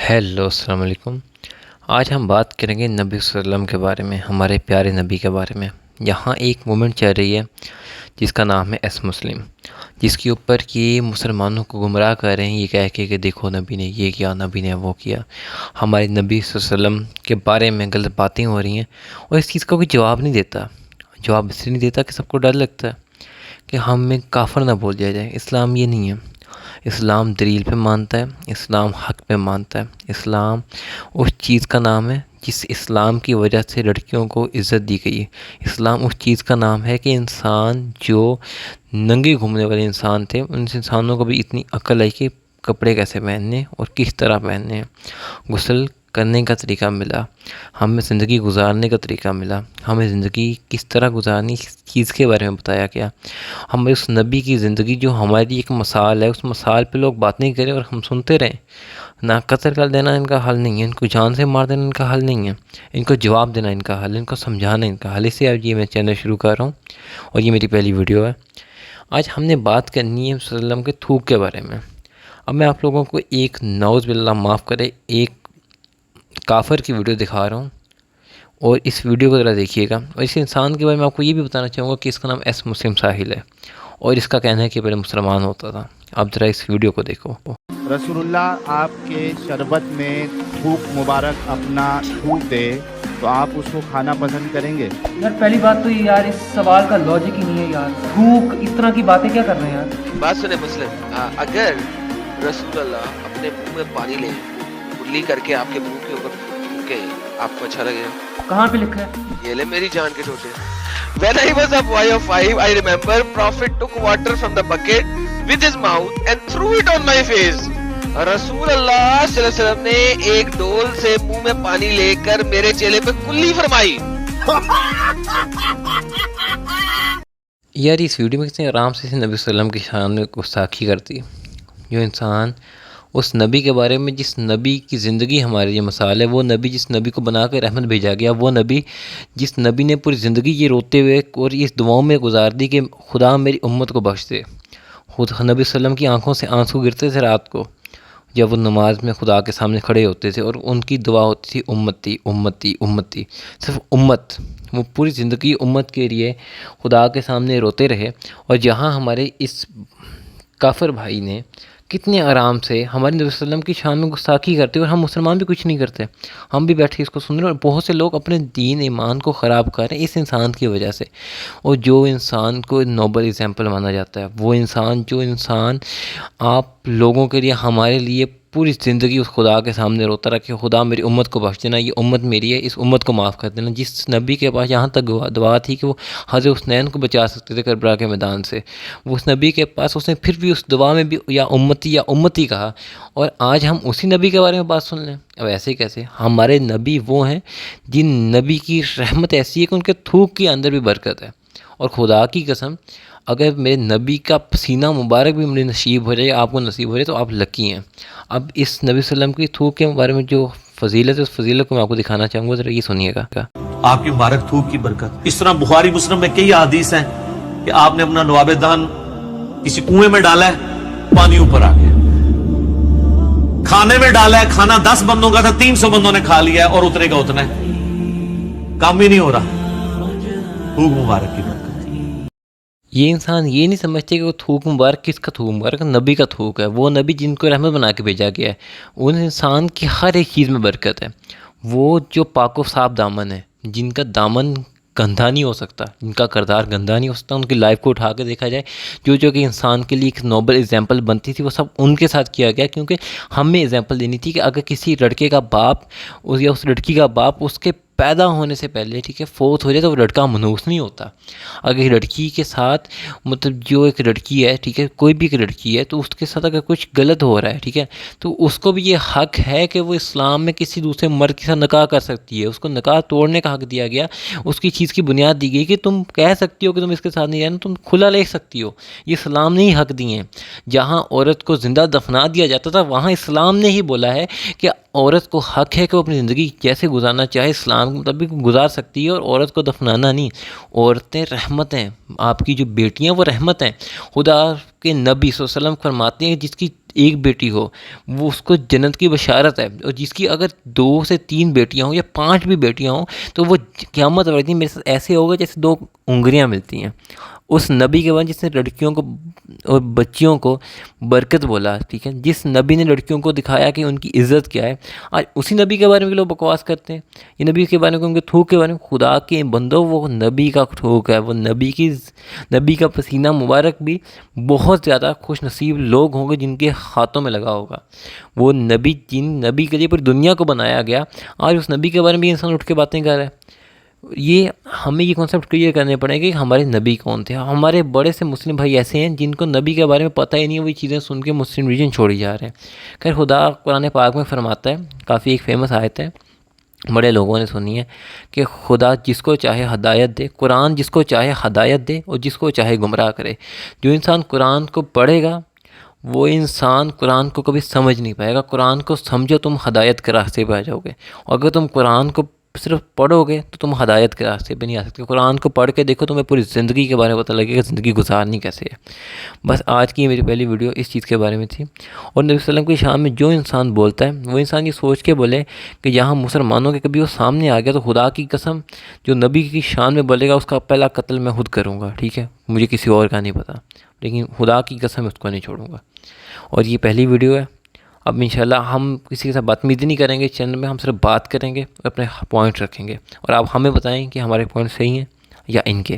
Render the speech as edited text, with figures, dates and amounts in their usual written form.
Hello السلام علیکم۔ آج ہم بات کریں گے نبی صلی اللہ علیہ وسلم کے بارے میں، ہمارے پیارے نبی کے بارے میں۔ یہاں ایک موومنٹ چل رہی ہے جس کا نام ہے ایس مسلم، جس کے اوپر یہ مسلمانوں کو گمراہ کر رہے ہیں، یہ کہہ کے کہ دیکھو نبی نے یہ کیا، نبی نے وہ کیا، ہمارے نبی صلی اللہ علیہ وسلم کے بارے میں غلط باتیں ہو رہی ہیں، اور اس چیز کا کوئی جواب نہیں دیتا۔ جواب اس لیے نہیں دیتا کہ سب کو ڈر لگتا ہے کہ ہمیں کافر نہ بول دیا جائے۔ اسلام یہ نہیں ہے۔ اسلام دلیل پہ مانتا ہے، اسلام حق پہ مانتا ہے۔ اسلام اس چیز کا نام ہے جس اسلام کی وجہ سے لڑکیوں کو عزت دی گئی ہے۔ اسلام اس چیز کا نام ہے کہ انسان جو ننگے گھومنے والے انسان تھے، ان انسانوں کو بھی اتنی عقل آئی کہ کپڑے کیسے پہننے اور کس طرح پہننے ہیں، غسل کرنے کا طریقہ ملا، ہمیں زندگی گزارنے کا طریقہ ملا، ہمیں زندگی کس طرح گزارنی اس چیز کے بارے میں بتایا گیا۔ ہمیں اس نبی کی زندگی جو ہمارے لیے ایک مثال ہے، اس مثال پہ لوگ بات نہیں کریں اور ہم سنتے رہیں۔ نہ قتل کر دینا ان کا حل نہیں ہے، ان کو جان سے مار دینا ان کا حل نہیں ہے، ان کو جواب دینا ان کا حل ہے، ان کو سمجھانا ان کا حل ہے۔ اس سے اب یہ میں چینل شروع کر رہا ہوں اور یہ میری پہلی ویڈیو ہے۔ آج ہم نے بات کرنی ہے صلی اللہ علیہ وسلم کے تھوک کے بارے میں۔ اب میں آپ لوگوں کو ایک نعوذ باللہ معاف کرے ایک کافر کی ویڈیو دکھا رہا ہوں، اور اس ویڈیو کو ذرا دیکھیے گا، اور اس انسان کے بارے میں آپ کو یہ بھی بتانا چاہوں گا کہ اس کا نام ایس مسلم ساحل ہے، اور اس کا کہنا ہے کہ پہلے مسلمان ہوتا تھا۔ اب ذرا اس ویڈیو کو دیکھو۔ رسول اللہ آپ کے شربت میں تھوک مبارک اپنا تھوک دے تو آپ اس کو کھانا پسند کریں گے؟ یار پہلی بات تو یار اس سوال کا لاجک ہی نہیں ہے یار، تھوک اس طرح کی باتیں کیا کر رہے ہیں یار۔ بات سنیں مسلم، اگر رسول اللہ اپنے منہ میں پانی لے کلی کر کے آپ کے منہ کے اوپر پھونکے، آپ کو اچھا لگے؟ کہاں پہ لکھا ہے؟ یہ لے میری جان کے ٹوٹے۔ When I was a boy of 5, I remember Prophet took water from the bucket with his mouth and threw it on my face. رسول اللہ صلی اللہ علیہ وسلم نے ایک ڈول سے منہ میں پانی لے کر میرے چہرے پہ کلی فرمائی۔ یار اس ویڈیو میں کتنے آرام سے نبی صلی اللہ علیہ وسلم کی شان میں گستاخی کرتی، جو انسان اس نبی کے بارے میں، جس نبی کی زندگی ہمارے لیے مثال ہے، وہ نبی جس نبی کو بنا کے رحمت بھیجا گیا، وہ نبی جس نبی نے پوری زندگی یہ روتے ہوئے اور اس دعاؤں میں گزار دی کہ خدا میری امت کو بخش دے۔ خود نبی صلی اللہ علیہ وسلم کی آنکھوں سے آنسو گرتے تھے رات کو جب وہ نماز میں خدا کے سامنے کھڑے ہوتے تھے، اور ان کی دعا ہوتی تھی امتی امتی امتی، صرف امت۔ وہ پوری زندگی امت کے لیے خدا کے سامنے روتے رہے، اور جہاں ہمارے اس کافر بھائی نے کتنے آرام سے ہمارے نبی صلی اللہ علیہ وسلم کی شان میں گستاخی کرتے، اور ہم مسلمان بھی کچھ نہیں کرتے، ہم بھی بیٹھ کے اس کو سن رہے ہیں، اور بہت سے لوگ اپنے دین ایمان کو خراب کر رہے ہیں اس انسان کی وجہ سے۔ اور جو انسان کو نوبل ایگزامپل مانا جاتا ہے، وہ انسان جو انسان آپ لوگوں کے لیے، ہمارے لیے پوری زندگی اس خدا کے سامنے روتا رہا کہ خدا میری امت کو بخش دینا، یہ امت میری ہے، اس امت کو معاف کر دینا۔ جس نبی کے پاس یہاں تک دعا تھی کہ وہ حضرت حسنین کو بچا سکتے تھے کربلا کے میدان سے، وہ اس نبی کے پاس، اس نے پھر بھی اس دعا میں بھی یا امتی کہا، اور آج ہم اسی نبی کے بارے میں بات سن لیں؟ اب ایسے کیسے؟ ہمارے نبی وہ ہیں جن نبی کی رحمت ایسی ہے کہ ان کے تھوک کے اندر بھی برکت ہے، اور خدا کی قسم اگر میرے نبی کا پسینہ مبارک بھی مجھے نصیب ہو جائے، آپ کو نصیب ہو جائے، تو آپ لکی ہیں۔ اب اس نبی صلی اللہ علیہ وسلم کی تھوک کے بارے میں جو فضیلت ہے، اس فضیلت کو میں آپ کو دکھانا چاہوں گا، ذرا یہ سنیے گا۔ آپ کی مبارک تھوک کی برکت۔ اس طرح بخاری مسلم میں کئی حدیث ہیں کہ آپ نے اپنا نواب دان کسی کنویں میں ڈالا ہے، پانی اوپر آ گیا، کھانے میں ڈالا ہے، کھانا 10 بندوں کا تھا، 300 بندوں نے کھا لیا ہے، اور اترے گا اتنا ہے، کام ہی نہیں ہو رہا۔ تھوک مبارک کی برکت۔ یہ انسان یہ نہیں سمجھتے کہ وہ تھوک مبارک کس کا تھوک مبارک؟ نبی کا تھوک ہے، وہ نبی جن کو رحمت بنا کے بھیجا گیا ہے، ان انسان کی ہر ایک چیز میں برکت ہے۔ وہ جو پاک و صاف دامن ہے، جن کا دامن گندھا نہیں ہو سکتا، جن کا کردار گندھا نہیں ہو سکتا، ان کی لائف کو اٹھا کے دیکھا جائے، جو کہ انسان کے لیے ایک نوبل ایگزامپل بنتی تھی، وہ سب ان کے ساتھ کیا گیا، کیونکہ ہمیں ایگزامپل دینی تھی کہ اگر کسی لڑکے کا باپ یا اس لڑکی کا باپ اس کے پیدا ہونے سے پہلے فوت ہو جائے تو وہ لڑکا منحوس نہیں ہوتا۔ اگر ایک لڑکی کے ساتھ مطلب جو ایک لڑکی ہے کوئی بھی ایک لڑکی ہے، تو اس کے ساتھ اگر کچھ غلط ہو رہا ہے تو اس کو بھی یہ حق ہے کہ وہ اسلام میں کسی دوسرے مرد کے ساتھ نکاح کر سکتی ہے، اس کو نکاح توڑنے کا حق دیا گیا، اس کی چیز کی بنیاد دی گئی کہ تم کہہ سکتی ہو کہ تم اس کے ساتھ نہیں رہنا، تم کھلا لے سکتی ہو، یہ اسلام نے ہی حق دیے ہیں۔ جہاں عورت کو زندہ دفنا دیا جاتا تھا، وہاں اسلام نے ہی بولا ہے کہ عورت کو حق ہے کہ وہ اپنی زندگی جیسے گزارنا چاہے اسلام کے مطابق گزار سکتی ہے، اور عورت کو دفنانا نہیں۔ عورتیں رحمت ہیں، آپ کی جو بیٹیاں وہ رحمت ہیں۔ خدا کے نبی صلی اللہ علیہ وسلم فرماتے ہیں کہ جس کی ایک بیٹی ہو وہ اس کو جنت کی بشارت ہے، اور جس کی اگر 2 سے 3 بیٹیاں ہوں یا 5 بھی بیٹیاں ہوں تو وہ قیامت والے دن میرے ساتھ ایسے ہوگا جیسے 2 انگلیاں ملتی ہیں۔ اس نبی کے بعد جس نے لڑکیوں کو اور بچیوں کو برکت بولا، ٹھیک ہے، جس نبی نے لڑکیوں کو دکھایا کہ ان کی عزت کیا ہے، آج اسی نبی کے بارے میں لوگ بکواس کرتے ہیں، یہ نبی کے بارے میں، ان کے تھوک کے بارے میں۔ خدا کے بندوں، وہ نبی کا تھوک ہے، وہ نبی کا پسینہ مبارک بھی بہت زیادہ خوش نصیب لوگ ہوں گے جن کے ہاتھوں میں لگا ہوگا۔ وہ نبی، جن نبی کے لیے پوری دنیا کو بنایا گیا، آج اس نبی کے بارے میں انسان اٹھ کے باتیں کر رہا ہے۔ یہ ہمیں یہ کانسیپٹ کلیئر کرنے پڑیں گے کہ ہمارے نبی کون تھے۔ ہمارے بڑے سے مسلم بھائی ایسے ہیں جن کو نبی کے بارے میں پتہ ہی نہیں ہے، وہی چیزیں سن کے مسلم ریلیجن چھوڑی جا رہے ہیں۔ خیر، خدا قرآن پاک میں فرماتا ہے، کافی ایک فیمس آیت ہے، بڑے لوگوں نے سنی ہے، کہ خدا جس کو چاہے ہدایت دے، قرآن جس کو چاہے ہدایت دے اور جس کو چاہے گمراہ کرے۔ جو انسان قرآن کو پڑھے گا وہ انسان قرآن کو کبھی سمجھ نہیں پائے گا۔ قرآن کو سمجھو تم ہدایت کے راستے پہ آ جاؤ گے، اور اگر تم قرآن کو صرف پڑھو گے تو تم ہدایت کے راستے پہ نہیں آ سکتے۔ قرآن کو پڑھ کے دیکھو، تمہیں پوری زندگی کے بارے میں پتہ لگے گا زندگی گزارنی کیسے ہے۔ بس آج کی میری پہلی ویڈیو اس چیز کے بارے میں تھی۔ اور نبی صلی اللہ علیہ وسلم کی شان میں جو انسان بولتا ہے وہ انسان یہ سوچ کے بولے کہ یہاں مسلمانوں کے کبھی وہ سامنے آ گیا تو خدا کی قسم جو نبی کی شان میں بولے گا اس کا پہلا قتل میں خود کروں گا، ٹھیک ہے، مجھے کسی اور کا نہیں پتہ، لیکن خدا کی قسم اس کو نہیں چھوڑوں گا۔ اور یہ پہلی ویڈیو ہے۔ اب انشاءاللہ ہم کسی کے ساتھ بدتمیزی نہیں کریں گے چینل میں، ہم صرف بات کریں گے اور اپنے پوائنٹ رکھیں گے، اور آپ ہمیں بتائیں کہ ہمارے پوائنٹ صحیح ہیں یا ان کے۔